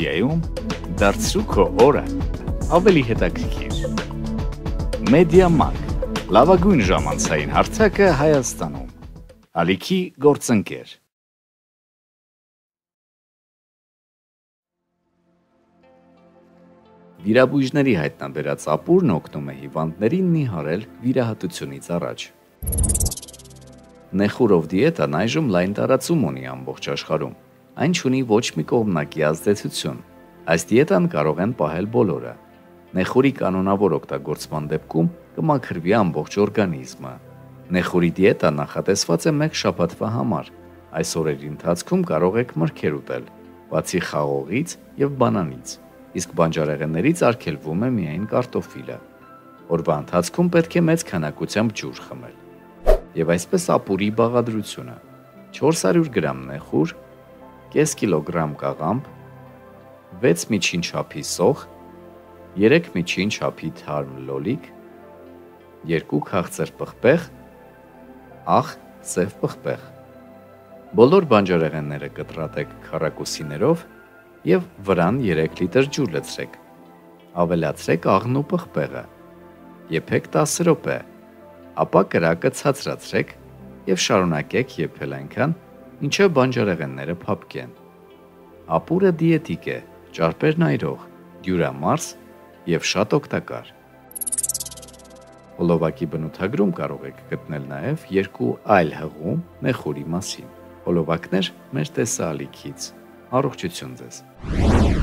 Բելգիայում դարձրու քո օրը ավելի հետաքրքիր։ Մեդիամարկ, լավագույն ժամանցային հարթակը Հայաստանում։ Ալիքի գործընկեր։ Վիրաբույժների հայտնաբերած ապուրն օգնում է հիվանդներին նիհարել վիրահատությունից առաջ։ Նեխուրով դիետան այժմ լայն տարածում ունի ամբողջ աշխարհում։ Այն չունի ոչ մի կողմնակի ազդեցություն։ Այս դիետան կարող են պահել բոլորը։ Նեխուրի կանոնավոր օգտագործման դեպքում կմաքրվի ամբողջ օրգանիզմը։ Նեխուրի դիետան նախատեսված է 1 շաբաթվա համար։ Այս օրերի ընթացքում կարող եք մրգեր ուտել, բացի խաղողից եւ բանանից, իսկ բանջարեղեններից արգելվում է միայն կարտոֆիլը։ Օրվա ընթացքում պետք է մեծ քանակությամբ ջուր խմել։ Եվ այսպես ապուրի բաղադրությունը. 400 գրամ նեխուր, կես կիլոգրամ կաղամբ, 6 միջին չափի սոխ, 3 միջին չափի թարմ լոլիկ, 2 քաղցր պղպեղ, աղ, սև պղպեղ։ Բոլոր բանջարեղենները կտրատեք քառակուսիներով եւ վրան 3 լիտր ջուր լցրեք։ Ավելացրեք աղն ու պղպեղը։ Եփեք 10 րոպե, ապա կրակը ցածրացրեք եւ շարունակեք եփել այնքան, մինչեւ բանջարեղենները փափկեն։ Ապուրը դիետիկ է, ճարպերն այրող, դյուրամարս եւ շատ օգտակար։ Հոլովակի բնութագրում կարող եք գտնել նաեւ 2 այլ հղում նեխուրի մասին։ Հոլովակներ մեր տեսալիքից։ Առողջություն ձեզ։